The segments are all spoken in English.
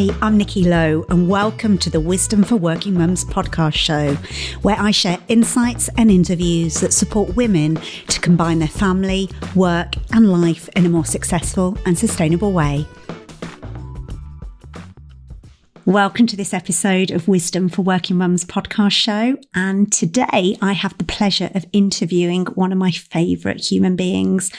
Hi, I'm Nikki Lowe and welcome to the Wisdom for Working Mums podcast show, where I share insights and interviews that support women to combine their family, work and life in a more successful and sustainable way. Welcome to this episode of Wisdom for Working Mums podcast show. And today I have the pleasure of interviewing one of my favourite human beings.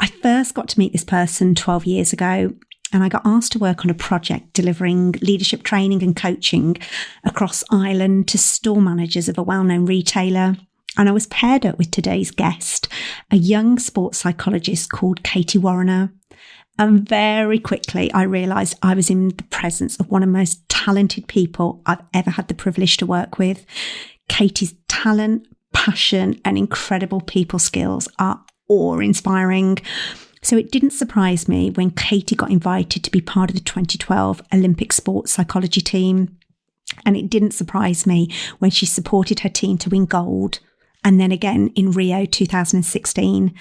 I first got to meet this person 12 years ago, and I got asked to work on a project delivering leadership training and coaching across Ireland to store managers of a well-known retailer. And I was paired up with today's guest, a young sports psychologist called Katie Warriner. And very quickly, I realised I was in the presence of one of the most talented people I've ever had the privilege to work with. Katie's talent, passion, and incredible people skills are awe-inspiring. So it didn't surprise me when Katie got invited to be part of the 2012 Olympic Sports Psychology team. And it didn't surprise me when she supported her team to win gold. And then again in Rio 2016.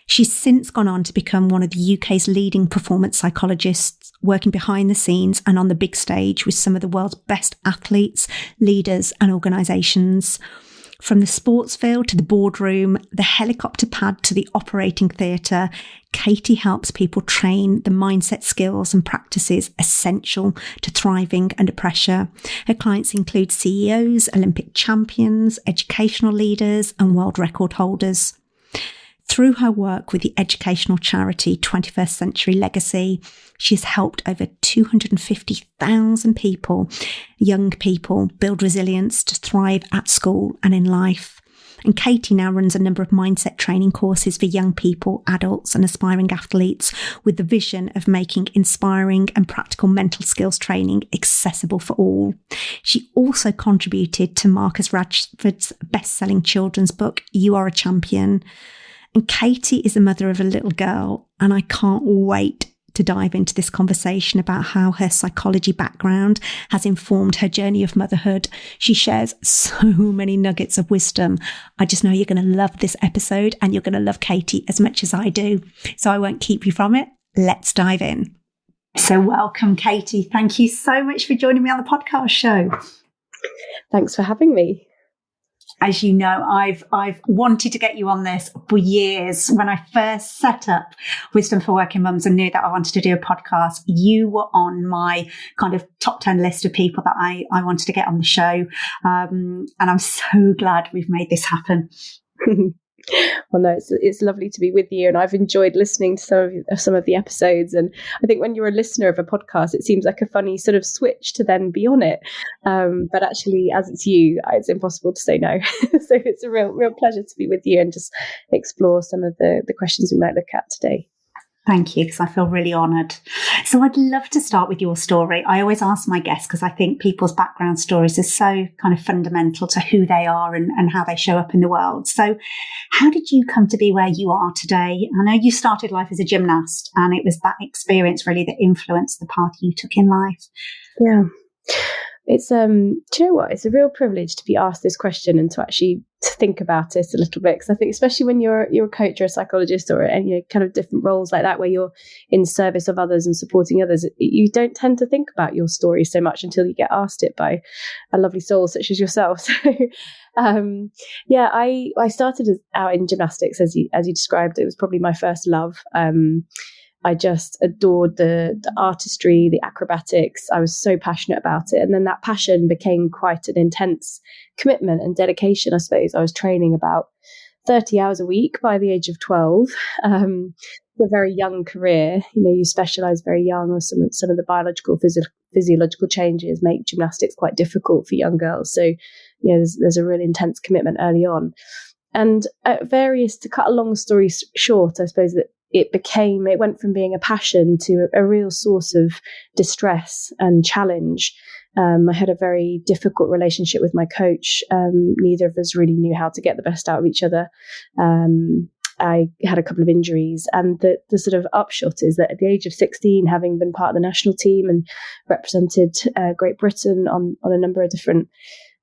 She's since gone on to become one of the UK's leading performance psychologists, working behind the scenes and on the big stage with some of the world's best athletes, leaders and organisations. From the sports field to the boardroom, the helicopter pad to the operating theatre, Katie helps people train the mindset skills and practices essential to thriving under pressure. Her clients include CEOs, Olympic champions, educational leaders, and world record holders. Through her work with the educational charity 21st Century Legacy, she has helped over 250,000 people, young people, build resilience to thrive at school and in life. And Katie now runs a number of mindset training courses for young people, adults and aspiring athletes, with the vision of making inspiring and practical mental skills training accessible for all. She also contributed to Marcus Rashford's best-selling children's book, You Are a Champion. And Katie is the mother of a little girl, and I can't wait to dive into this conversation about how her psychology background has informed her journey of motherhood. She shares so many nuggets of wisdom. I just know you're going to love this episode and you're going to love Katie as much as I do. So I won't keep you from it. Let's dive in. So welcome, Katie. Thank you so much for joining me on the podcast show. Thanks for having me. As you know, I've wanted to get you on this for years. When I first set up Wisdom for Working Mums and knew that I wanted to do a podcast, you were on my kind of top 10 list of people that I wanted to get on the show. And I'm so glad we've made this happen. Well, no, it's lovely to be with you, and I've enjoyed listening to some of the episodes. And I think when you're a listener of a podcast, it seems like a funny sort of switch to then be on it. But actually, as it's you, it's impossible to say no. So it's a real pleasure to be with you and just explore some of the questions we might look at today. Thank you, because I feel really honoured. So I'd love to start with your story. I always ask my guests, because I think people's background stories are so kind of fundamental to who they are and how they show up in the world. So how did you come to be where you are today? I know you started life as a gymnast, and it was that experience really that influenced the path you took in life. Yeah. It's, do you know what? It's a real privilege to be asked this question and to actually to think about it a little bit. Because I think especially when you're a coach or a psychologist or any kind of different roles like that, where you're in service of others and supporting others, you don't tend to think about your story so much until you get asked it by a lovely soul such as yourself. So, I started out in gymnastics, as you described. It was probably my first love. I just adored the artistry, the acrobatics. I was so passionate about it. And then that passion became quite an intense commitment and dedication, I suppose. I was training about 30 hours a week by the age of 12. A very young career. You know, you specialise very young, or some of the biological, physiological changes make gymnastics quite difficult for young girls. So, you know, there's a really intense commitment early on. And to cut a long story short, I suppose that it went from being a passion to a real source of distress and challenge. I had a very difficult relationship with my coach. Neither of us really knew how to get the best out of each other. I had a couple of injuries, and the sort of upshot is that at the age of 16, having been part of the national team and represented Great Britain on a number of different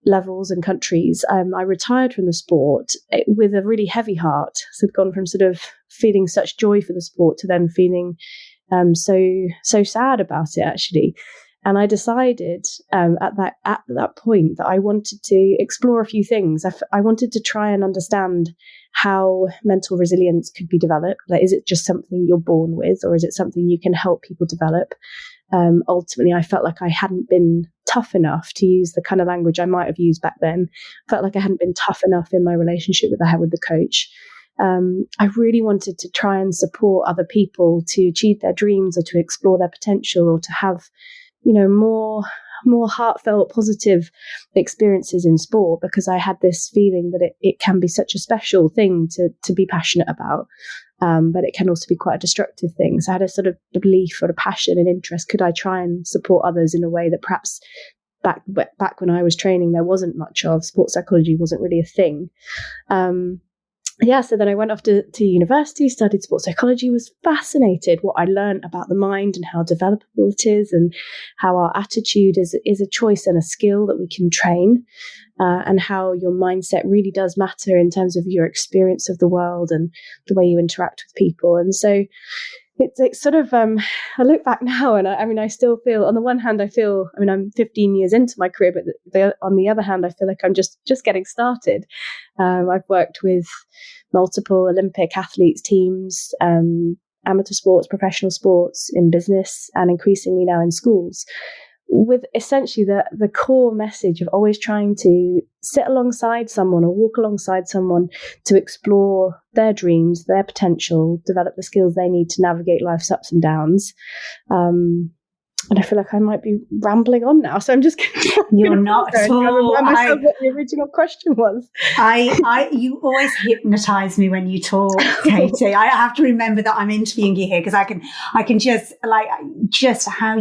levels and countries, I retired from the sport with a really heavy heart. So I'd gone from sort of feeling such joy for the sport to then feeling so sad about it, actually. And I decided at that point that I wanted to explore a few things. I wanted to try and understand how mental resilience could be developed. Like, is it just something you're born with, or is it something you can help people develop? Ultimately, I felt like I hadn't been tough enough, to use the kind of language I might have used back then. Felt like I hadn't been tough enough in my relationship that I had with the coach. I really wanted to try and support other people to achieve their dreams, or to explore their potential, or to have, more heartfelt, positive experiences in sport, because I had this feeling that it can be such a special thing to be passionate about. But it can also be quite a destructive thing. So I had a sort of belief or a passion and interest. Could I try and support others in a way that perhaps back when I was training, there wasn't much of? Sports psychology wasn't really a thing. So then I went off to university, studied sports psychology, was fascinated what I learned about the mind and how developable it is, and how our attitude is a choice and a skill that we can train, and how your mindset really does matter in terms of your experience of the world and the way you interact with people. And so it's sort of, I look back now and I still feel, on the one hand, I'm 15 years into my career, but on the other hand, I feel like I'm just getting started. I've worked with multiple Olympic athletes, teams, amateur sports, professional sports, in business, and increasingly now in schools, with essentially the core message of always trying to sit alongside someone or walk alongside someone to explore their dreams, their potential, develop the skills they need to navigate life's ups and downs. And I feel like I might be rambling on now, so I'm just going to... You're not at all. Remind myself what the original question was. You always hypnotise me when you talk, Katie. I have to remember that I'm interviewing you here, because I can just how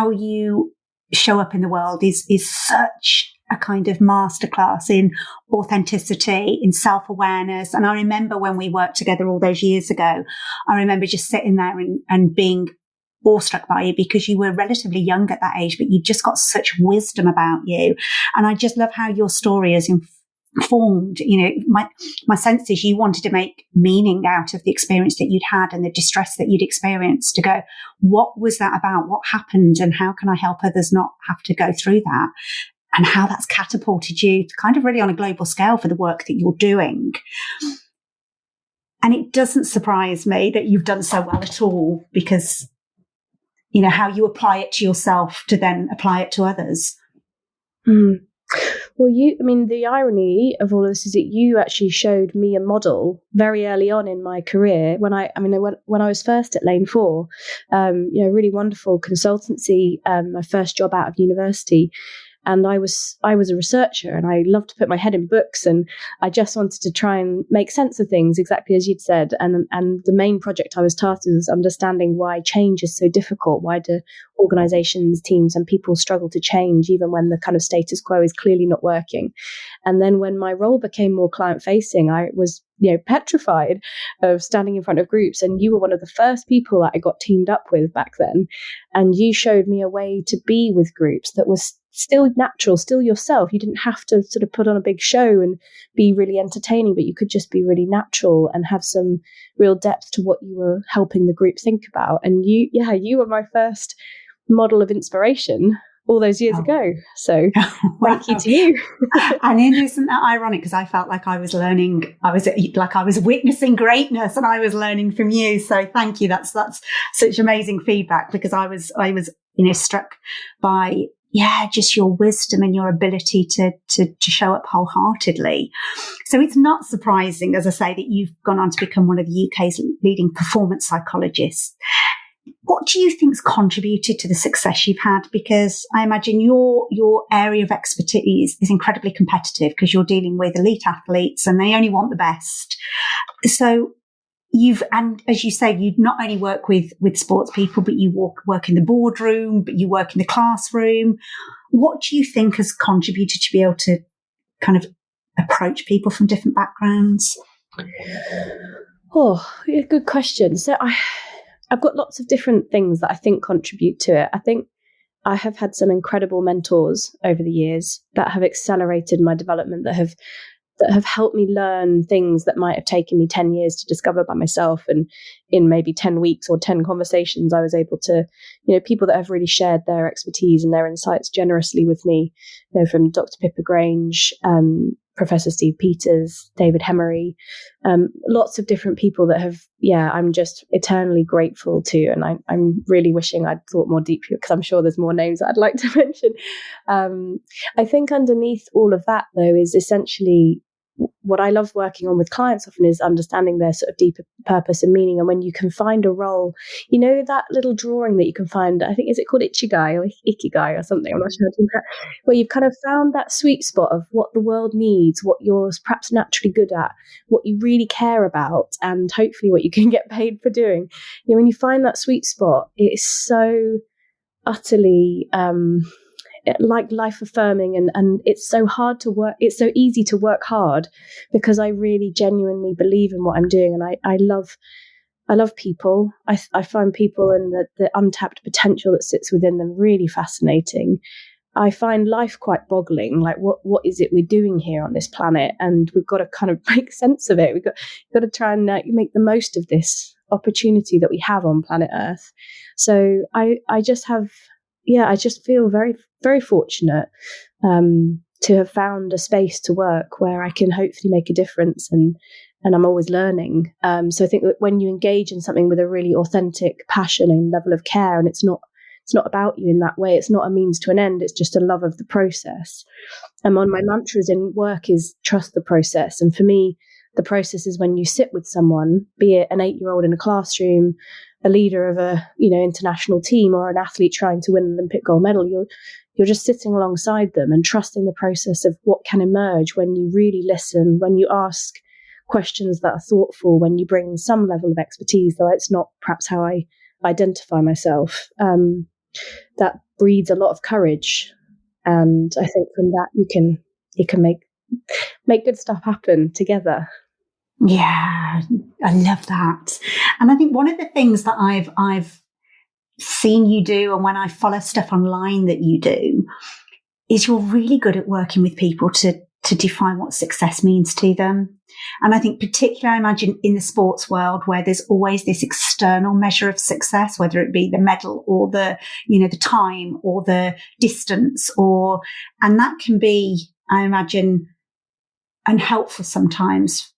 you show up in the world is such a kind of masterclass in authenticity, in self-awareness. And I remember when we worked together all those years ago, I remember just sitting there and being awestruck by you, because you were relatively young at that age, but you just got such wisdom about you. And I just love how your story is informed. My sense is you wanted to make meaning out of the experience that you'd had and the distress that you'd experienced, to go, what was that about? What happened? And how can I help others not have to go through that? And how that's catapulted you kind of really on a global scale for the work that you're doing. And it doesn't surprise me that you've done so well at all, because how you apply it to yourself to then apply it to others. Well, the irony of all of this is that you actually showed me a model very early on in my career. When I was first at Lane 4, really wonderful consultancy, my first job out of university. And I was a researcher, and I loved to put my head in books, and I just wanted to try and make sense of things, exactly as you'd said. And the main project I was tasked with was understanding why change is so difficult. Why do organizations, teams, and people struggle to change even when the kind of status quo is clearly not working? And then when my role became more client facing, I was petrified of standing in front of groups. And you were one of the first people that I got teamed up with back then. And you showed me a way to be with groups that was still natural, still yourself. You didn't have to sort of put on a big show and be really entertaining, but you could just be really natural and have some real depth to what you were helping the group think about. And you were my first model of inspiration all those years ago. So thank you to you. And isn't that ironic? Because I felt like I was learning, I was witnessing greatness, and I was learning from you. So thank you. That's such amazing feedback, because I was struck by just your wisdom and your ability to show up wholeheartedly. So it's not surprising, as I say, that you've gone on to become one of the UK's leading performance psychologists. What do you think's contributed to the success you've had? Because I imagine your area of expertise is incredibly competitive, because you're dealing with elite athletes and they only want the best. So and as you say, you not only work with sports people, but you work in the boardroom, but you work in the classroom. What do you think has contributed to be able to kind of approach people from different backgrounds? Oh, good question. So I've got lots of different things that I think contribute to it. I think I have had some incredible mentors over the years that have accelerated my development, that have that have helped me learn things that might have taken me 10 years to discover by myself. And in maybe 10 weeks or 10 conversations, I was able to, people that have really shared their expertise and their insights generously with me, from Dr. Pippa Grange, Professor Steve Peters, David Hemery, lots of different people that have, I'm just eternally grateful to. And I'm really wishing I'd thought more deeply, because I'm sure there's more names that I'd like to mention. I think underneath all of that, though, is essentially what I love working on with clients often is understanding their sort of deeper purpose and meaning. And when you can find a role, that little drawing that you can find, I think, is it called Ichigai or Ikigai or something? I'm not sure how to that, where you've kind of found that sweet spot of what the world needs, what you're perhaps naturally good at, what you really care about, and hopefully what you can get paid for doing. When you find that sweet spot, it is so utterly like life affirming, and it's so hard to work. It's so easy to work hard because I really genuinely believe in what I'm doing, and I love people. I find people and the untapped potential that sits within them really fascinating. I find life quite boggling. Like, what is it we're doing here on this planet? And we've got to kind of make sense of it. We've got to try and make the most of this opportunity that we have on planet Earth. So I just feel very, very fortunate to have found a space to work where I can hopefully make a difference, and I'm always learning. So I think that when you engage in something with a really authentic passion and level of care, and it's not about you in that way, it's not a means to an end, it's just a love of the process. And one of my mantras in work is trust the process. And for me, the process is when you sit with someone, be it an 8-year-old in a classroom, a leader of a international team, or an athlete trying to win an Olympic gold medal. You're just sitting alongside them and trusting the process of what can emerge when you really listen, when you ask questions that are thoughtful, when you bring some level of expertise, though it's not perhaps how I identify myself. That breeds a lot of courage, and I think from that you can make good stuff happen together. Yeah, I love that. And I think one of the things that I've seen you do, and when I follow stuff online that you do, is you're really good at working with people to define what success means to them. And I think particularly, I imagine, in the sports world, where there's always this external measure of success, whether it be the medal or the time or the distance, and that can be, I imagine, unhelpful sometimes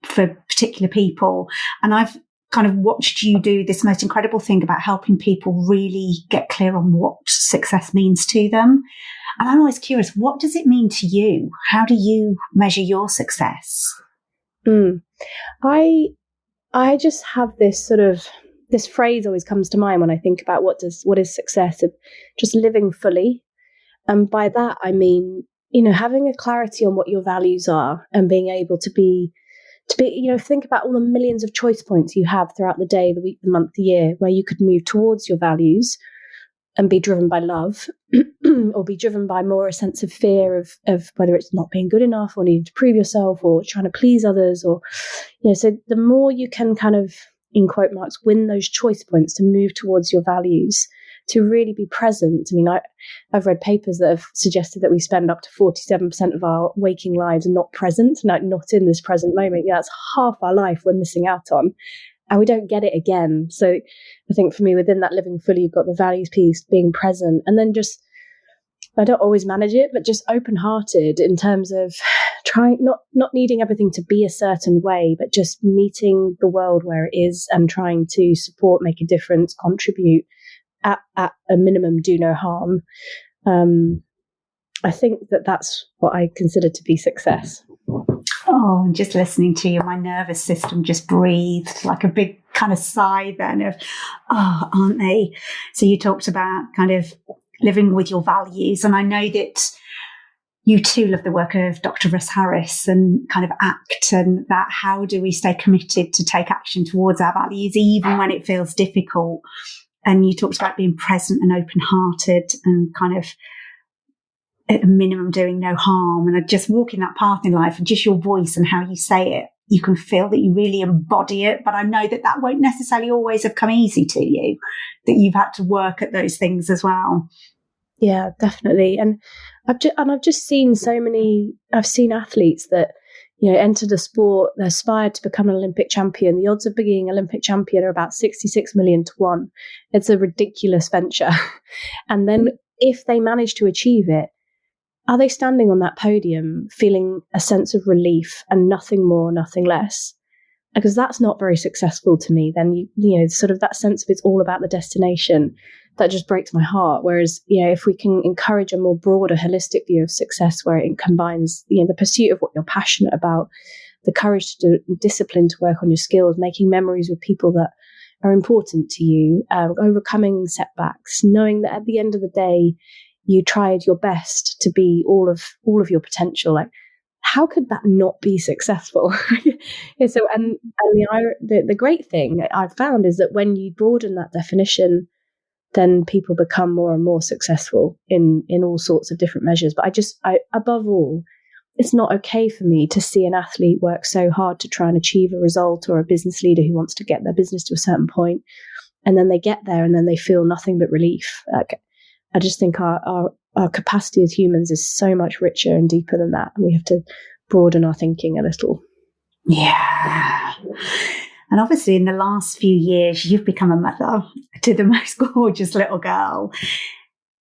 for particular people. And I've kind of watched you do this most incredible thing about helping people really get clear on what success means to them. And I'm always curious, what does it mean to you? How do you measure your success? I just have this phrase always comes to mind when I think about what is success, of just living fully. And by that, I mean, having a clarity on what your values are, and being able to be, think about all the millions of choice points you have throughout the day, the week, the month, the year, where you could move towards your values and be driven by love, or be driven by more a sense of fear of whether it's not being good enough, or needing to prove yourself, or trying to please others, or, so the more you can kind of, in quote marks, win those choice points to move towards your values, to really be present. I mean, I've read papers that have suggested that we spend up to 47% of our waking lives not present, not in this present moment. Yeah, that's half our life we're missing out on, and we don't get it again. So I think for me, within that living fully, you've got the values piece, being present, and then just, I don't always manage it, but just open-hearted in terms of trying, not needing everything to be a certain way, but just meeting the world where it is and trying to support, make a difference, contribute, at a minimum, do no harm. I think that's what I consider to be success. Oh, and just listening to you, my nervous system just breathed like a big kind of sigh then of, oh, aren't they? So you talked about kind of living with your values. And I know that you too love the work of Dr. Russ Harris and kind of ACT, and that how do we stay committed to take action towards our values, even when it feels difficult. And you talked about being present and open-hearted and kind of at a minimum doing no harm, and just walking that path in life, and just your voice and how you say it, you can feel that you really embody it. But I know that that won't necessarily always have come easy to you, that you've had to work at those things as well. Yeah, definitely. And I've just seen I've seen athletes that, entered a sport, they aspired to become an Olympic champion. The odds of being Olympic champion are about 66 million to 1. It's a ridiculous venture. And then if they manage to achieve it, are they standing on that podium feeling a sense of relief and nothing more, nothing less? Because that's not very successful to me. Then, sort of that sense of it's all about the destination, that just breaks my heart. Whereas, if we can encourage a more broader, holistic view of success where it combines, the pursuit of what you're passionate about, the courage to do, discipline to work on your skills, making memories with people that are important to you, overcoming setbacks, knowing that at the end of the day, you tried your best to be all of your potential. Like, how could that not be successful? So, and the great thing I've found is that when you broaden that definition, then people become more and more successful in all sorts of different measures. But I above all, it's not okay for me to see an athlete work so hard to try and achieve a result, or a business leader who wants to get their business to a certain point, and then they get there and then they feel nothing but relief. Like, I just think our capacity as humans is so much richer and deeper than that. And we have to broaden our thinking a little. Yeah. And obviously in the last few years, you've become a mother to the most gorgeous little girl.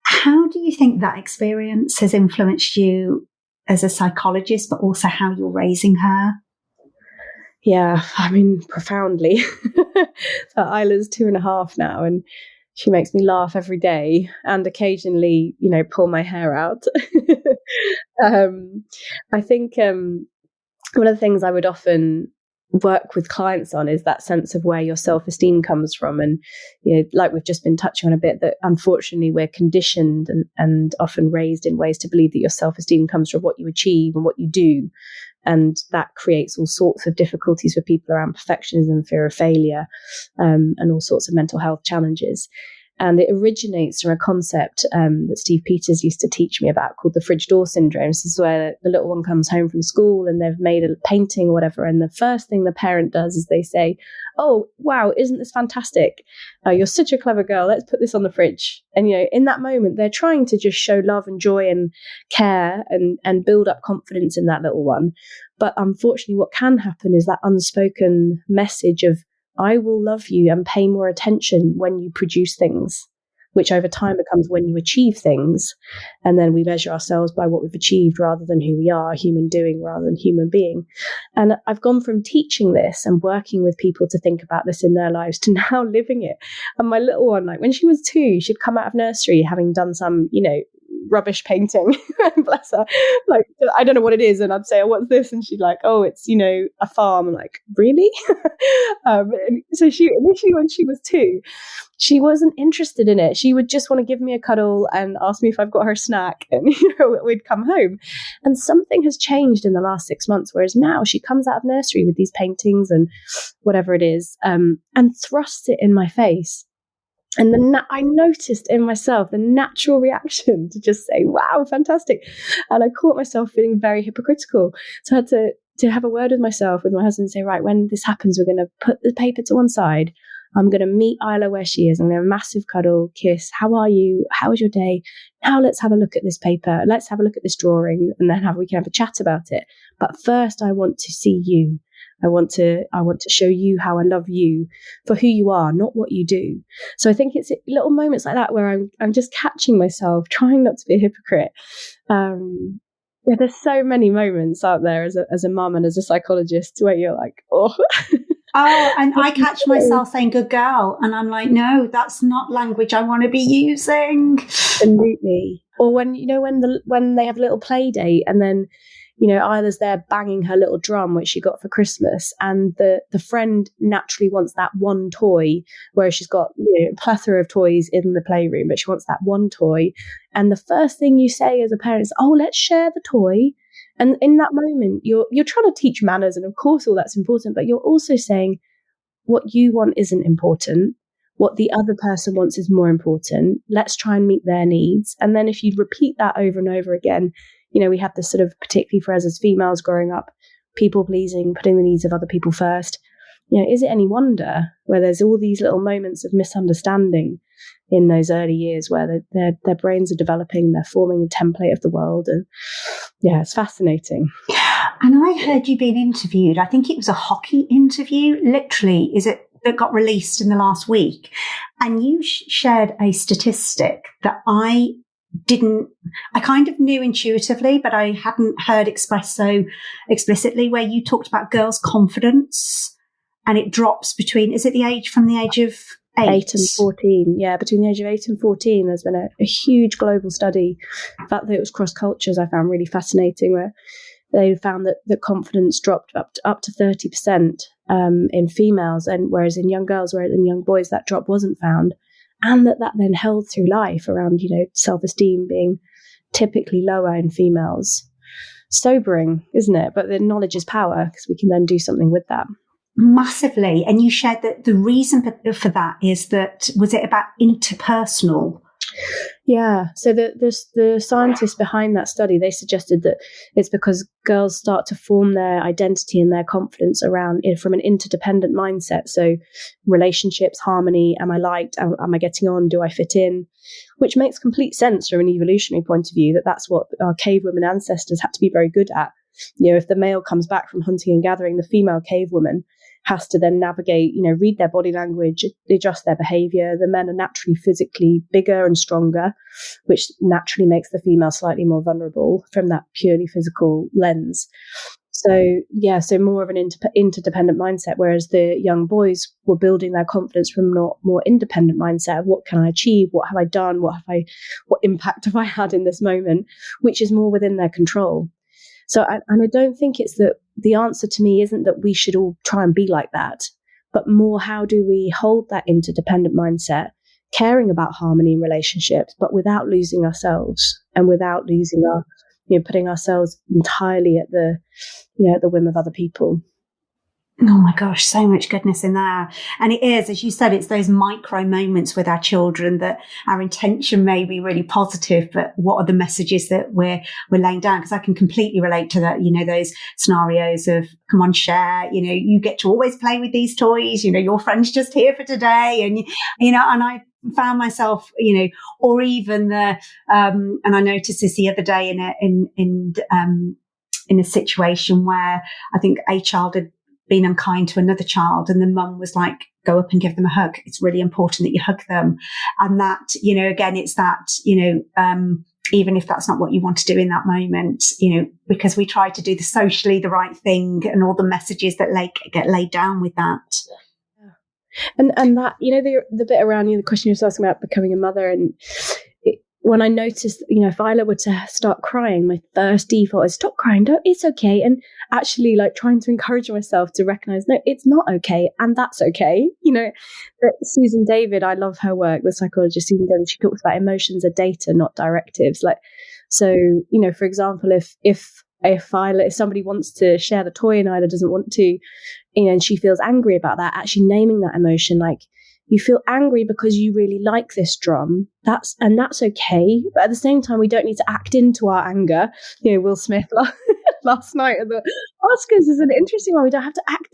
How do you think that experience has influenced you as a psychologist, but also how you're raising her? Yeah, I mean, profoundly. So Isla's 2.5 now, and she makes me laugh every day and occasionally, pull my hair out. I think one of the things I would often work with clients on is that sense of where your self-esteem comes from. And, like we've just been touching on a bit, that unfortunately we're conditioned and often raised in ways to believe that your self-esteem comes from what you achieve and what you do. And that creates all sorts of difficulties for people around perfectionism, fear of failure, and all sorts of mental health challenges. And it originates from a concept that Steve Peters used to teach me about called the fridge door syndrome. This is where the little one comes home from school and they've made a painting or whatever. And the first thing the parent does is they say, "Oh, wow, isn't this fantastic? You're such a clever girl. Let's put this on the fridge." And, in that moment, they're trying to just show love and joy and care and build up confidence in that little one. But unfortunately, what can happen is that unspoken message of, I will love you and pay more attention when you produce things, which over time becomes when you achieve things. And then we measure ourselves by what we've achieved rather than who we are, human doing rather than human being. And I've gone from teaching this and working with people to think about this in their lives to now living it. And my little one, like when she was 2, she'd come out of nursery having done some, rubbish painting. Bless her. Like, I don't know what it is. And I'd say, "Oh, what's this?" And she'd like, "Oh, it's, a farm." I'm like, "Really?" And so she initially, when she was 2, she wasn't interested in it. She would just want to give me a cuddle and ask me if I've got her snack, and we'd come home. And something has changed in the last 6 months, whereas now she comes out of nursery with these paintings and whatever it is, and thrusts it in my face. And then I noticed in myself the natural reaction to just say, "Wow, fantastic." And I caught myself feeling very hypocritical. So I had to have a word with myself, with my husband, and say, "Right, when this happens, we're going to put the paper to one side. I'm going to meet Isla where she is. I'm going to have a massive cuddle, kiss. How are you? How was your day? Now let's have a look at this paper. Let's have a look at this drawing, and then we can have a chat about it. But first, I want to see you. I want to show you how I love you for who you are, not what you do." So I think it's little moments like that where I'm just catching myself, trying not to be a hypocrite. There's so many moments out there as a mum and as a psychologist where you're like, "Oh." Oh, and I catch myself saying "good girl," and I'm like, no, that's not language I want to be using. Absolutely. Or when they have a little play date, and then Isla's there banging her little drum, which she got for Christmas, and the friend naturally wants that one toy, whereas she's got a plethora of toys in the playroom, but she wants that one toy. And the first thing you say as a parent is, "Oh, let's share the toy." And in that moment, you're trying to teach manners, and of course all that's important, but you're also saying what you want isn't important. What the other person wants is more important. Let's try and meet their needs. And then if you repeat that over and over again, we have this sort of, particularly for us as females growing up, people pleasing, putting the needs of other people first. Is it any wonder where there's all these little moments of misunderstanding in those early years where their brains are developing, they're forming a template of the world? And yeah, it's fascinating. And I heard you being interviewed. I think it was a hockey interview, literally, that got released in the last week. And you shared a statistic that I kind of knew intuitively, but I hadn't heard expressed so explicitly, where you talked about girls' confidence and it drops from the age of 8 and 14. Yeah, between the age of 8 and 14, there's been a huge global study. The fact that it was cross cultures, I found really fascinating, where they found that the confidence dropped up to 30% in females, and whereas in young girls, whereas in young boys, that drop wasn't found. And that then held through life around, self-esteem being typically lower in females. Sobering, isn't it? But the knowledge is power, because we can then do something with that. Massively. And you shared that the reason for that is that, was it about interpersonal? Yeah. So the scientists behind that study, they suggested that it's because girls start to form their identity and their confidence from an interdependent mindset. So relationships, harmony, am I liked? Am I getting on? Do I fit in? Which makes complete sense from an evolutionary point of view, that's what our cave women ancestors had to be very good at. If the male comes back from hunting and gathering, the female cave woman has to then navigate, read their body language, adjust their behavior. The men are naturally physically bigger and stronger, which naturally makes the female slightly more vulnerable from that purely physical lens. So more of an interdependent mindset, whereas the young boys were building their confidence from a more independent mindset of what can I achieve? What have I done? What impact have I had in this moment? Which is more within their control. So, I don't think it's that the answer to me isn't that we should all try and be like that, but more how do we hold that interdependent mindset, caring about harmony in relationships, but without losing ourselves and without losing putting ourselves entirely at the whim of other people. Oh my gosh, so much goodness in there. And it is, as you said, it's those micro moments with our children that our intention may be really positive, but what are the messages that we're laying down? Because I can completely relate to that, those scenarios of, come on, share, you get to always play with these toys, your friend's just here for today. And, and I found myself, or even and I noticed this the other day in a situation where I think a child had been unkind to another child, and the mum was like, go up and give them a hug. It's really important that you hug them. And that, again, it's that, even if that's not what you want to do in that moment, because we try to do the right thing and all the messages that get laid down with that. And that, the bit around, the question you were asking about becoming a mother, and when I noticed, if Isla were to start crying, my first default is stop crying. It's okay. And actually trying to encourage myself to recognize, no, it's not okay. And that's okay. That Susan David, I love her work, the psychologist Susan David, she talks about emotions are data, not directives. So, for example, if somebody wants to share the toy and Isla doesn't want to, and she feels angry about that, actually naming that emotion, you feel angry because you really like this drum. That's okay. But at the same time, we don't need to act into our anger. Will Smith last night at the Oscars is an interesting one. We don't have to act.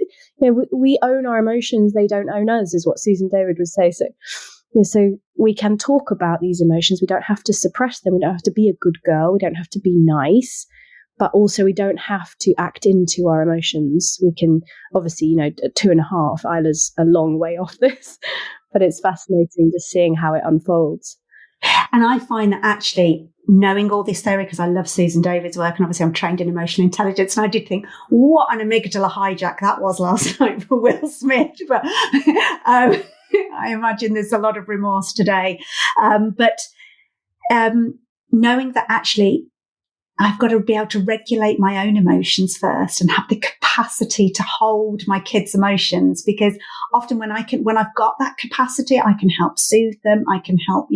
We own our emotions. They don't own us, is what Susan David would say. So, so we can talk about these emotions. We don't have to suppress them. We don't have to be a good girl. We don't have to be nice. But also we don't have to act into our emotions. We can, obviously, at 2.5, Isla's a long way off this, but it's fascinating just seeing how it unfolds. And I find that actually knowing all this theory, because I love Susan David's work, and obviously I'm trained in emotional intelligence, and I did think, what an amygdala hijack that was last night for Will Smith. But I imagine there's a lot of remorse today. But knowing that actually I've got to be able to regulate my own emotions first and have the capacity to hold my kids' emotions, because often when I've got that capacity, I can help soothe them. I can help,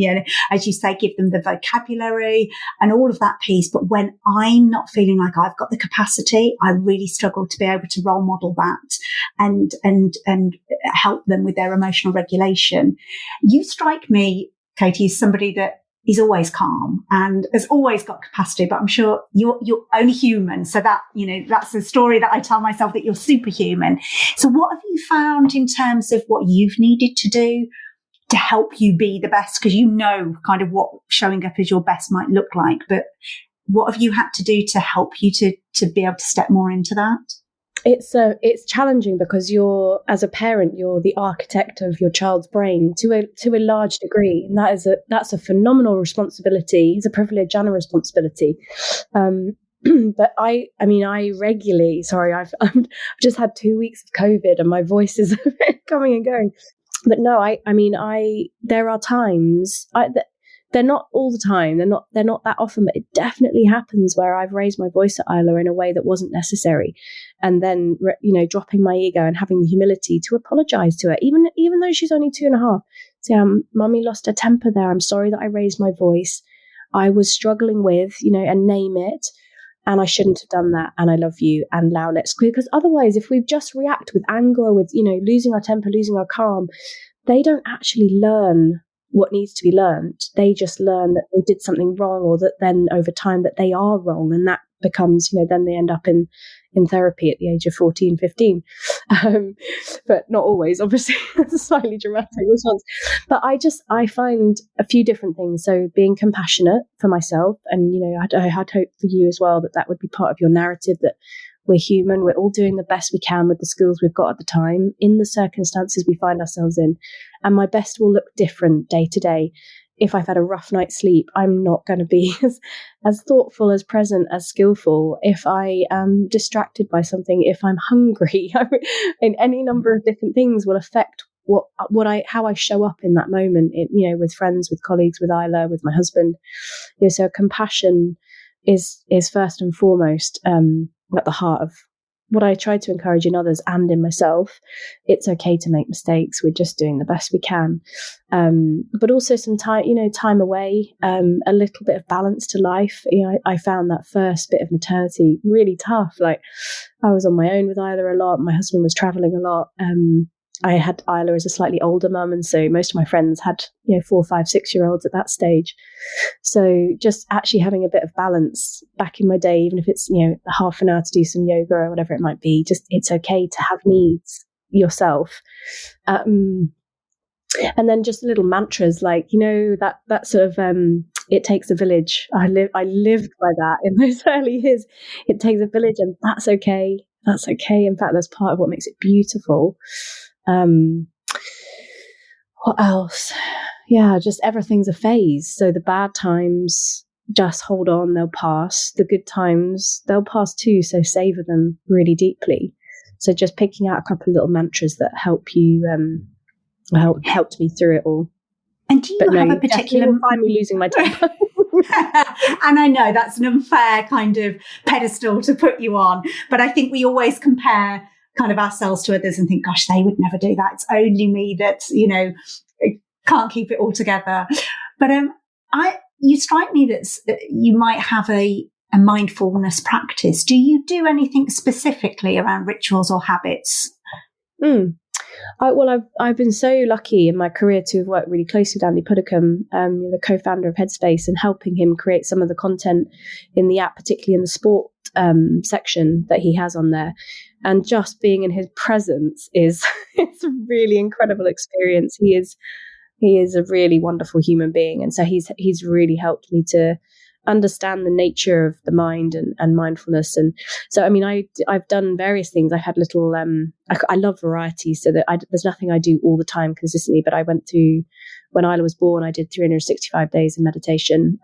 as you say, give them the vocabulary and all of that piece. But when I'm not feeling like I've got the capacity, I really struggle to be able to role model that and help them with their emotional regulation. You strike me, Katie, as somebody that is always calm and has always got capacity, but I'm sure you're only human. So that, that's the story that I tell myself, that you're superhuman. So what have you found in terms of what you've needed to do to help you be the best? Because kind of what showing up as your best might look like, but what have you had to do to help you to be able to step more into that? It's challenging because as a parent, you're the architect of your child's brain to a large degree, and that's a phenomenal responsibility. It's a privilege and a responsibility. But I regularly, sorry, I've just had 2 weeks of COVID and my voice is coming and going. But no, there are times, they're not all the time, they're not that often, but it definitely happens where I've raised my voice at Isla in a way that wasn't necessary. And then, dropping my ego and having the humility to apologize to her, even though she's only 2.5. Say, Mummy lost her temper there. I'm sorry that I raised my voice. I was struggling with, and name it. And I shouldn't have done that. And I love you. And now let's quit. Because otherwise, if we just react with anger or with, losing our temper, losing our calm, they don't actually learn what needs to be learned. They just learn that they did something wrong, or that then over time that they are wrong. And that becomes, then they end up in therapy at the age of 14, 15. But not always, obviously. That's a slightly dramatic response. But I find a few different things. So being compassionate for myself, and, I had hope for you as well, that would be part of your narrative, that we're human, we're all doing the best we can with the skills we've got at the time, in the circumstances we find ourselves in. And my best will look different day to day. If I've had a rough night's sleep, I'm not going to be as thoughtful, as present, as skillful. If I am distracted by something, if I'm hungry, in any number of different things will affect how I show up in that moment, with friends, with colleagues, with Isla, with my husband. So compassion is first and foremost at the heart of what I try to encourage in others and in myself. It's okay to make mistakes. We're just doing the best we can. But also some time away, a little bit of balance to life. I found that first bit of maternity really tough. Like, I was on my own with Isla a lot. My husband was traveling a lot. I had Isla as a slightly older mum, and so most of my friends had 4, 5, 6-year-olds at that stage. So just actually having a bit of balance back in my day, even if it's half an hour to do some yoga or whatever it might be, just it's okay to have needs yourself. And then just little mantras like that sort of it takes a village. I lived by that in those early years. It takes a village, and that's okay. That's okay. In fact, that's part of what makes it beautiful. What else? Yeah, just everything's a phase. So the bad times, just hold on, they'll pass. The good times, they'll pass too. So savor them really deeply. So just picking out a couple of little mantras that help you, helped me through it all. And do you have a particular? You'll find me losing my temper. And I know that's an unfair kind of pedestal to put you on, but I think we always compare kind of ourselves to others and think, gosh, they would never do that. It's only me that, can't keep it all together. But you strike me that you might have a mindfulness practice. Do you do anything specifically around rituals or habits? I've been so lucky in my career to have worked really closely with Andy Puddicombe, the co-founder of Headspace, and helping him create some of the content in the app, particularly in the sport section that he has on there. And just being in his presence it's a really incredible experience. He is a really wonderful human being, and so he's really helped me to understand the nature of the mind and mindfulness. And so, I've done various things. I've had little, I love variety, so that there's nothing I do all the time consistently, but I went through, when Isla was born, I did 365 days of meditation,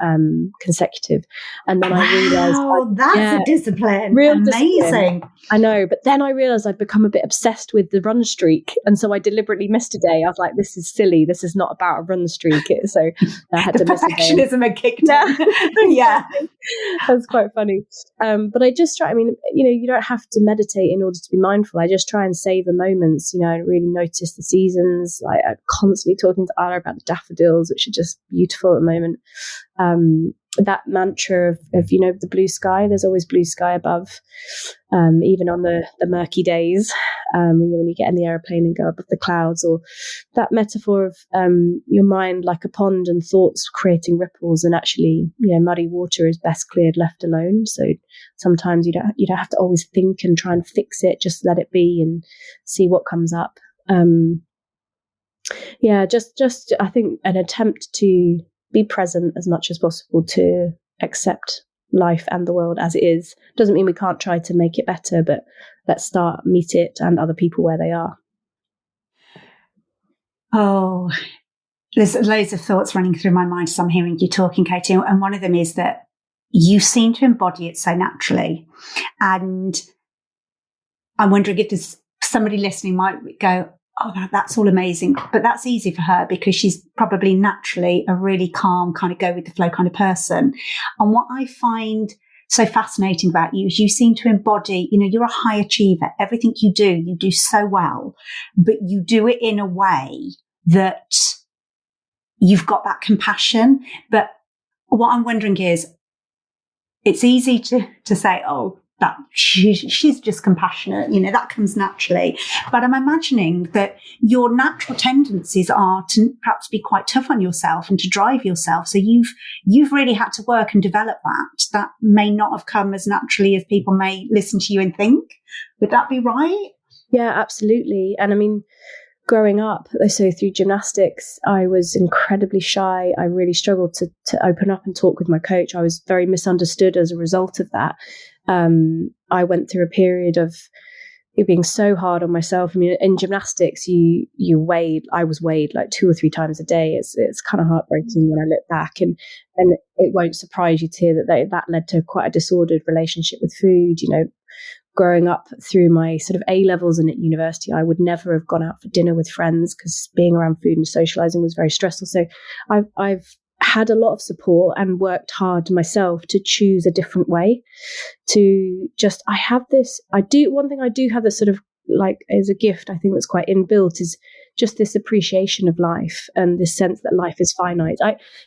consecutive. And then I realized, that's a discipline. Real amazing. Discipline. I know, but then I realized I'd become a bit obsessed with the run streak. And so I deliberately missed a day. I was like, this is silly. This is not about a run streak. So I had to miss a day. Perfectionism had kicked in. Yeah. That's quite funny. But I just try, you don't have to meditate in order to be mindful. I just try and savor moments, really notice the seasons. I'm constantly talking to Ara about the daffodils, which are just beautiful at the moment. That mantra of the blue sky, there's always blue sky above, even on the murky days, when you get in the airplane and go above the clouds, or that metaphor of your mind like a pond and thoughts creating ripples, and actually muddy water is best cleared left alone. So sometimes you don't have to always think and try and fix it, just let it be and see what comes up. I think an attempt to be present as much as possible, to accept life and the world as it is. Doesn't mean we can't try to make it better, but let's meet it and other people where they are. Oh, there's loads of thoughts running through my mind as I'm hearing you talking, Katie. And one of them is that you seem to embody it so naturally. And I'm wondering if there's somebody listening might go, oh, that's all amazing. But that's easy for her because she's probably naturally a really calm, kind of go with the flow kind of person. And what I find so fascinating about you is you seem to embody, you're a high achiever. Everything you do so well, but you do it in a way that you've got that compassion. But what I'm wondering is, it's easy to say, oh, that she's just compassionate, that comes naturally. But I'm imagining that your natural tendencies are to perhaps be quite tough on yourself and to drive yourself. So you've really had to work and develop that. That may not have come as naturally as people may listen to you and think. Would that be right? Yeah, absolutely. And I mean, growing up, so through gymnastics, I was incredibly shy. I really struggled to open up and talk with my coach. I was very misunderstood as a result of that. I went through a period of it being so hard on myself. I mean, in gymnastics, I was weighed like 2 or 3 times a day. It's kind of heartbreaking when I look back, and it won't surprise you to hear that led to quite a disordered relationship with food. Growing up through my sort of A levels and at university, I would never have gone out for dinner with friends because being around food and socializing was very stressful. So I've had a lot of support and worked hard myself to choose a different way to just, one thing I do have this sort of like as a gift, I think that's quite inbuilt, is just this appreciation of life and this sense that life is finite.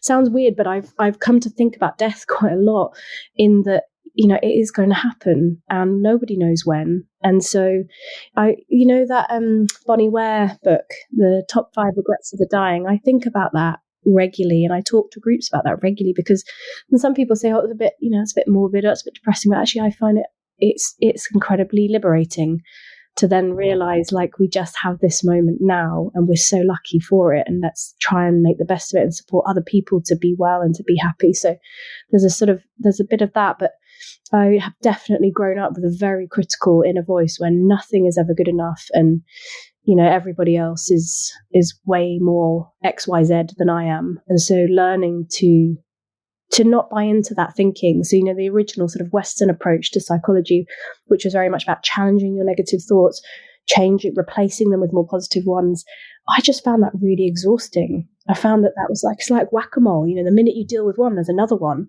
Sounds weird, but I've come to think about death quite a lot in that, it is going to happen and nobody knows when. And so that Bonnie Ware book, The Top 5 Regrets of the Dying, I think about that regularly, and I talk to groups about that regularly, because when some people say, oh, it's a bit, it's a bit morbid, or it's a bit depressing, but actually I find it's incredibly liberating to then realize, like, we just have this moment now and we're so lucky for it, and let's try and make the best of it and support other people to be well and to be happy. So there's a bit of that, but I have definitely grown up with a very critical inner voice where nothing is ever good enough, and everybody else is way more XYZ than I am. And so learning to not buy into that thinking. So, the original sort of Western approach to psychology, which was very much about challenging your negative thoughts, replacing them with more positive ones, I just found that really exhausting. I found that was it's like whack-a-mole. The minute you deal with one, there's another one.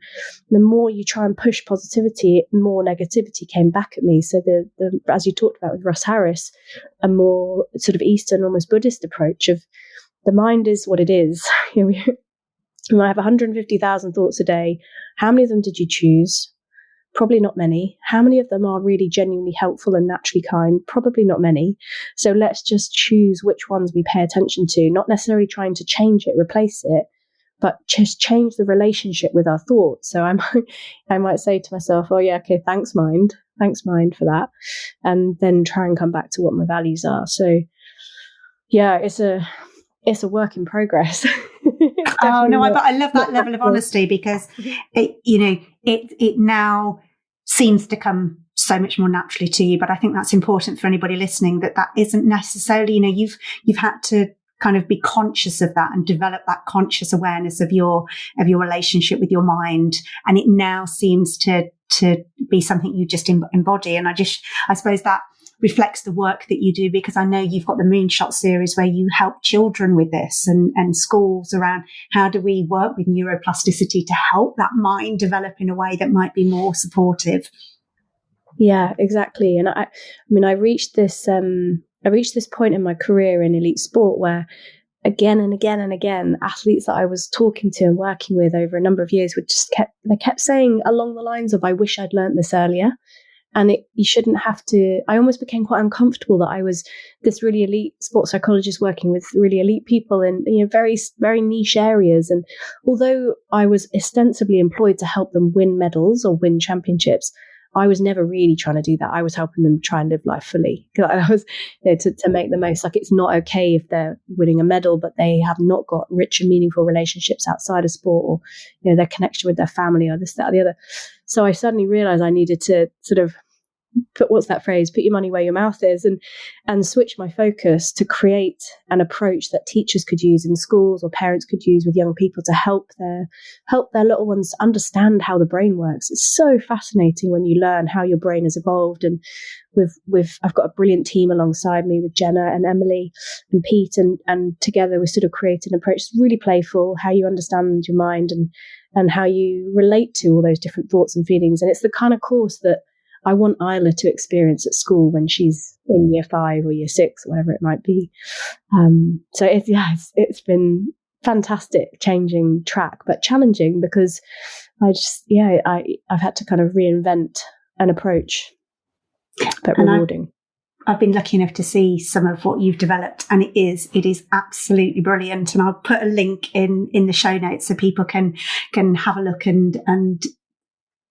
The more you try and push positivity, more negativity came back at me. So the as you talked about with Russ Harris, a more sort of Eastern, almost Buddhist approach of the mind is what it is. You might have 150,000 thoughts a day. How many of them did you choose? Probably not many. How many of them are really genuinely helpful and naturally kind? Probably not many. So let's just choose which ones we pay attention to, not necessarily trying to change it, replace it, but just change the relationship with our thoughts. So I might say to myself, oh yeah, okay, thanks mind for that. And then try and come back to what my values are. So yeah, it's a work in progress. Oh no, I love that level of honesty, because it now seems to come so much more naturally to you. But I think that's important for anybody listening, that isn't necessarily, you've had to kind of be conscious of that and develop that conscious awareness of your relationship with your mind. And it now seems to be something you just embody. And I suppose that reflects the work that you do, because I know you've got the Moonshot series where you help children with this and schools around how do we work with neuroplasticity to help that mind develop in a way that might be more supportive. Yeah, exactly. And I reached this point in my career in elite sport where again and again and again, athletes that I was talking to and working with over a number of years kept saying along the lines of, I wish I'd learned this earlier. And you shouldn't have to. I almost became quite uncomfortable that I was this really elite sports psychologist working with really elite people in very, very niche areas. And although I was ostensibly employed to help them win medals or win championships, I was never really trying to do that. I was helping them try and live life fully. I was to make the most. Like, it's not okay if they're winning a medal, but they have not got rich and meaningful relationships outside of sport, or their connection with their family, or this, that, or the other. So I suddenly realized I needed to sort of put your money where your mouth is, and switch my focus to create an approach that teachers could use in schools, or parents could use with young people, to help their little ones understand how the brain works. It's so fascinating when you learn how your brain has evolved. And I've got a brilliant team alongside me with Jenna and Emily and Pete, and together we sort of created an approach that's really playful, how you understand your mind and how you relate to all those different thoughts and feelings. And it's the kind of course that I want Isla to experience at school when she's in year 5 or year 6, or whatever it might be. So it's been fantastic, changing track, but challenging, because I've had to kind of reinvent an approach, but rewarding. I've been lucky enough to see some of what you've developed, and it is absolutely brilliant. And I'll put a link in the show notes so people can have a look and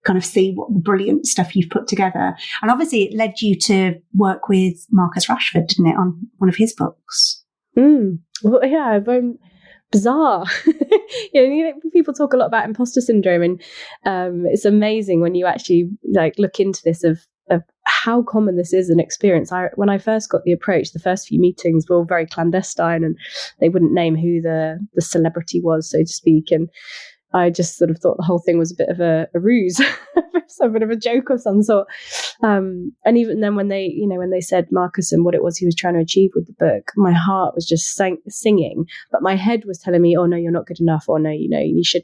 kind of see what the brilliant stuff you've put together. And obviously it led you to work with Marcus Rashford, didn't it, on one of his books? Well, yeah, bizarre. People talk a lot about imposter syndrome, and it's amazing when you actually look into this of how common this is an experience. When I first got the approach, the first few meetings were all very clandestine, and they wouldn't name who the celebrity was, so to speak. And I just sort of thought the whole thing was a bit of a ruse, some bit of a joke of some sort. And even then, when they said Marcus and what it was he was trying to achieve with the book, my heart was just singing, but my head was telling me, "Oh no, you're not good enough," or "No, you should."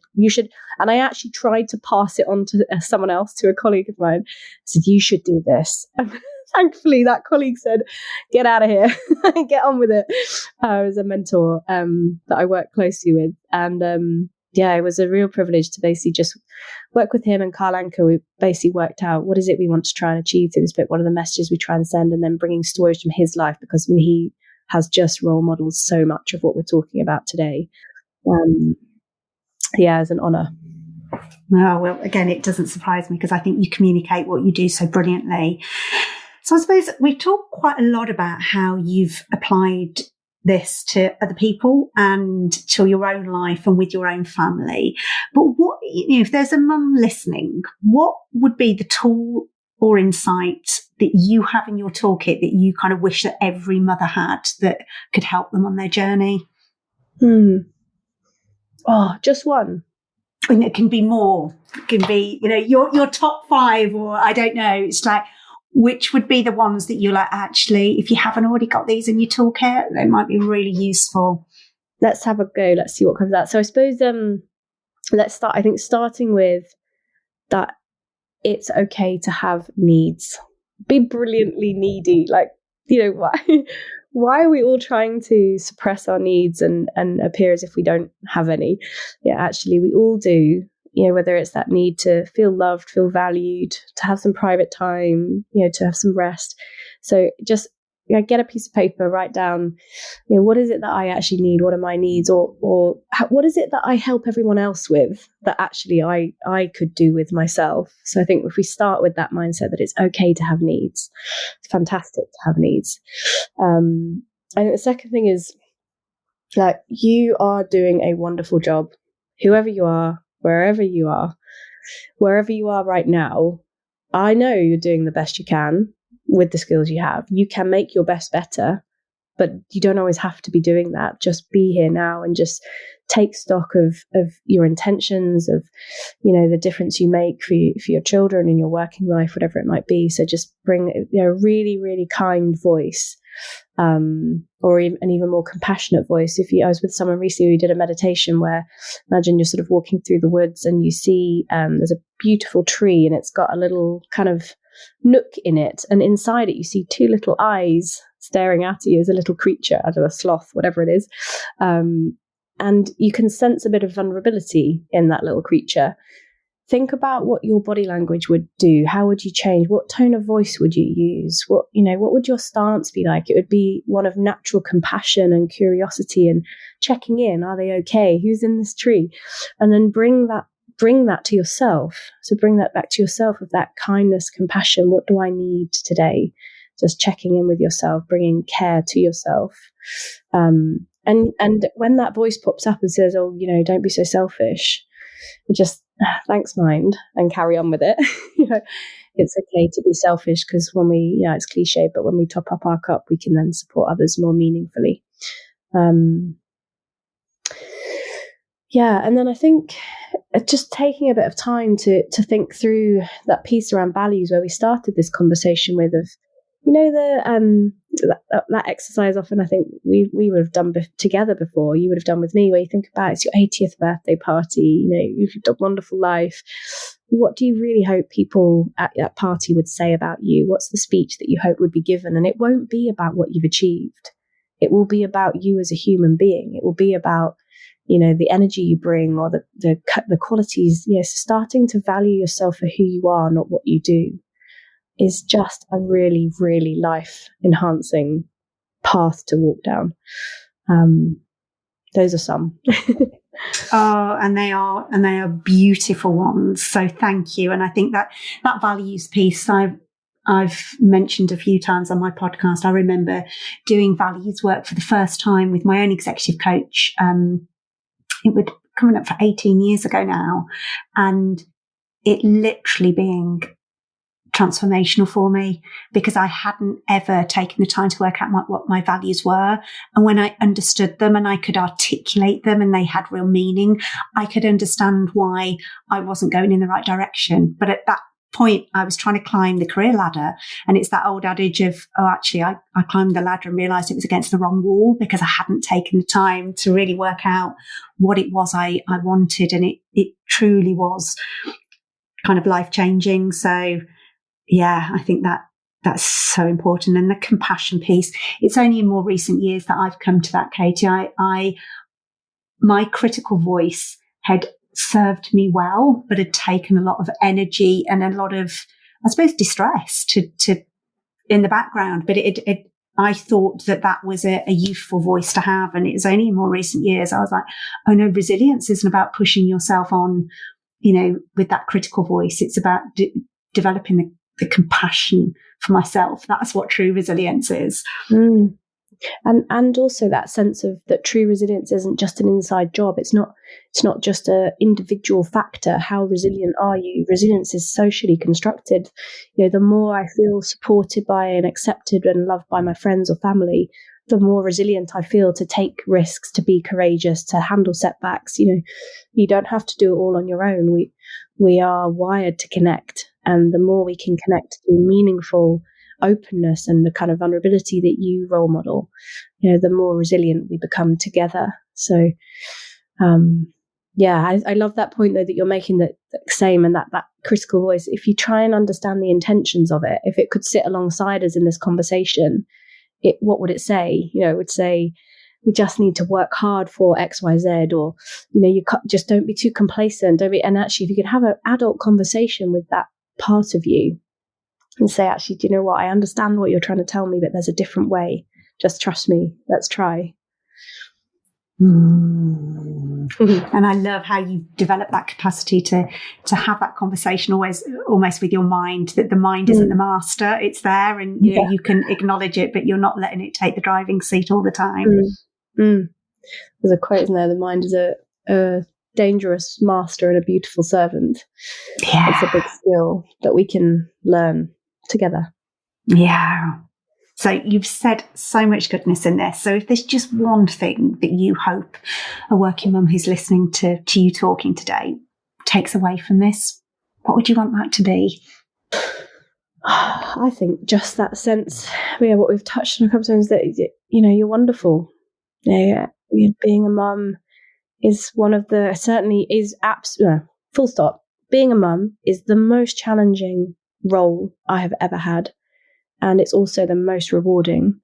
And I actually tried to pass it on to someone else, to a colleague of mine. I said, "You should do this." Thankfully, that colleague said, "Get out of here, get on with it." It was a mentor that I worked closely with, and it was a real privilege to basically just work with him and Carl Anker. We basically worked out what is it we want to try and achieve through this book, what are the messages we try and send, and then bringing stories from his life, because he has just role modeled so much of what we're talking about today. It's an honour. Oh, well, again, it doesn't surprise me, because I think you communicate what you do so brilliantly. So I suppose we've talked quite a lot about how you've applied this to other people and to your own life and with your own family. But what, if there's a mum listening, what would be the tool or insight that you have in your toolkit that you kind of wish that every mother had that could help them on their journey? Oh, just one. And it can be more. It can be, your top 5, or I don't know. It's like, which would be the ones that you're like, actually, if you haven't already got these in your toolkit, they might be really useful. Let's have a go. Let's see what comes out. So I suppose let's start. I think starting with that, it's okay to have needs. Be brilliantly needy. Why are we all trying to suppress our needs and appear as if we don't have any? Yeah, actually, we all do. Whether it's that need to feel loved, feel valued, to have some private time, to have some rest. So just get a piece of paper, write down, what is it that I actually need? What are my needs? Or what is it that I help everyone else with that actually I could do with myself? So I think if we start with that mindset that it's okay to have needs, it's fantastic to have needs. I think the second thing is you are doing a wonderful job, whoever you are, wherever you are right now. I know you're doing the best you can with the skills you have. You can make your best better, but you don't always have to be doing that. Just be here now and just take stock of your intentions, of, the difference you make for your children in your working life, whatever it might be. So just bring a really, really kind voice, or an even more compassionate voice. I was with someone recently who did a meditation where, imagine you're sort of walking through the woods and you see there's a beautiful tree and it's got a little kind of nook in it, and inside it you see 2 little eyes staring at you as a little creature, I don't know, a sloth, whatever it is, and you can sense a bit of vulnerability in that little creature. Think about what your body language would do. How would you change? What tone of voice would you use? What would your stance be like? It would be one of natural compassion and curiosity and checking in. Are they okay? Who's in this tree? And then bring bring that to yourself. So bring that back to yourself with that kindness, compassion. What do I need today? Just checking in with yourself, bringing care to yourself. And when that voice pops up and says, oh, don't be so selfish, just thanks, mind, and carry on with it. It's okay to be selfish, because when we, it's cliche, but when we top up our cup, we can then support others more meaningfully. And then I think just taking a bit of time to think through that piece around values where we started this conversation with, of that exercise. Often I think we would have done together before, you would have done with me, where you think about it's your 80th birthday party, you've lived a wonderful life. What do you really hope people at that party would say about you? What's the speech that you hope would be given? And it won't be about what you've achieved. It will be about you as a human being. It will be about the energy you bring, or the qualities. Starting to value yourself for who you are, not what you do, is just a really, really life enhancing path to walk down. Those are some. Oh, and they are beautiful ones. So thank you. And I think that values piece, I've mentioned a few times on my podcast. I remember doing values work for the first time with my own executive coach. It would coming up for 18 years ago now, and it literally being transformational for me, because I hadn't ever taken the time to work out what my values were. And when I understood them and I could articulate them and they had real meaning, I could understand why I wasn't going in the right direction. But at that point, I was trying to climb the career ladder, and it's that old adage of, actually I climbed the ladder and realized it was against the wrong wall, because I hadn't taken the time to really work out what it was I wanted. And it truly was kind of life changing. So yeah, I think that's so important. And the compassion piece, it's only in more recent years that I've come to that, Katie. My critical voice had served me well, but had taken a lot of energy and a lot of, I suppose, distress to in the background. But I thought that was a useful voice to have. And it was only in more recent years I was like, oh no, resilience isn't about pushing yourself on, with that critical voice. It's about developing the compassion for myself. That's what true resilience is. And also that sense of that true resilience isn't just an inside job. It's not just an individual factor. How resilient are you? Resilience is socially constructed. The more I feel supported by and accepted and loved by my friends or family, the more resilient I feel to take risks, to be courageous, to handle setbacks. You don't have to do it all on your own. We are wired to connect. And the more we can connect through meaningful openness and the kind of vulnerability that you role model, the more resilient we become together. So, I love that point though that you're making, that same, and that critical voice. If you try and understand the intentions of it, if it could sit alongside us in this conversation, what would it say? It would say, we just need to work hard for X, Y, Z, or, you just don't be too complacent. And actually, if you could have an adult conversation with that part of you and say, actually, do you know what? I understand what you're trying to tell me, but there's a different way. Just trust me. Let's try. And I love how you develop that capacity to have that conversation almost with your mind, that the mind isn't the master. It's there, and you can acknowledge it, but you're not letting it take the driving seat all the time. There's a quote in there: the mind is a dangerous master and a beautiful servant. Yeah, it's a big skill that we can learn together. Yeah. So you've said so much goodness in this. So if there's just one thing that you hope a working mum who's listening to you talking today takes away from this, what would you want that to be? I think just that sense, what we've touched on a couple of times, that you're wonderful. Being a mum is full stop. Being a mum is the most challenging role I have ever had, and it's also the most rewarding.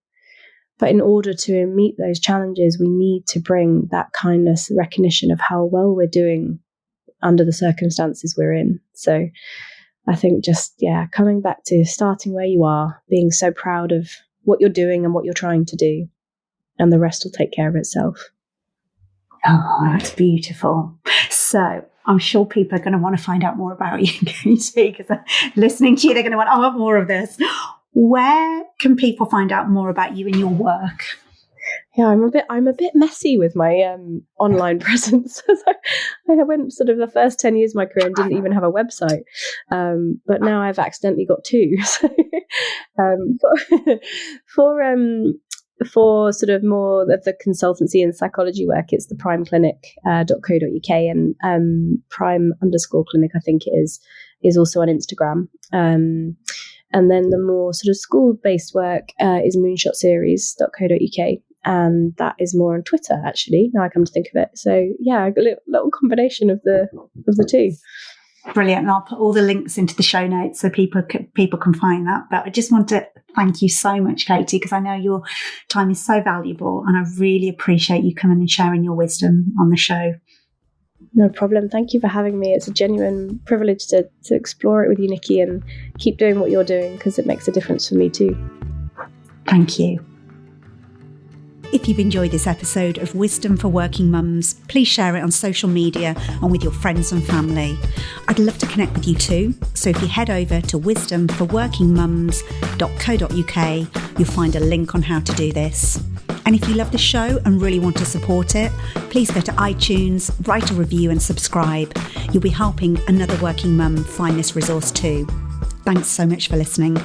But in order to meet those challenges, we need to bring that kindness, recognition of how well we're doing under the circumstances we're in. So I think just, coming back to starting where you are, being so proud of what you're doing and what you're trying to do, and the rest will take care of itself. Oh, that's beautiful. So I'm sure people are going to want to find out more about you, Katie, because listening to you, they're going to want, I want more of this. Where can people find out more about you and your work? Yeah, I'm a bit messy with my online presence. I went sort of the first 10 years of my career and didn't even have a website, but now I've accidentally got two. So, for sort of more of the consultancy and psychology work, it's the primeclinic.co.uk and prime_clinic, I think it is also on Instagram. And then the more sort of school-based work is moonshotseries.co.uk. And that is more on Twitter, actually, now I come to think of it. So, yeah, a little combination of the two. Brilliant. And I'll put all the links into the show notes so people can find that. But I just want to thank you so much, Katie, because I know your time is so valuable and I really appreciate you coming and sharing your wisdom on the show. No problem. Thank you for having me. It's a genuine privilege to explore it with you, Nikki, and keep doing what you're doing because it makes a difference for me too. Thank you. If you've enjoyed this episode of Wisdom for Working Mums, please share it on social media and with your friends and family. I'd love to connect with you too, so if you head over to wisdomforworkingmums.co.uk, you'll find a link on how to do this. And if you love the show and really want to support it, please go to iTunes, write a review and subscribe. You'll be helping another working mum find this resource too. Thanks so much for listening.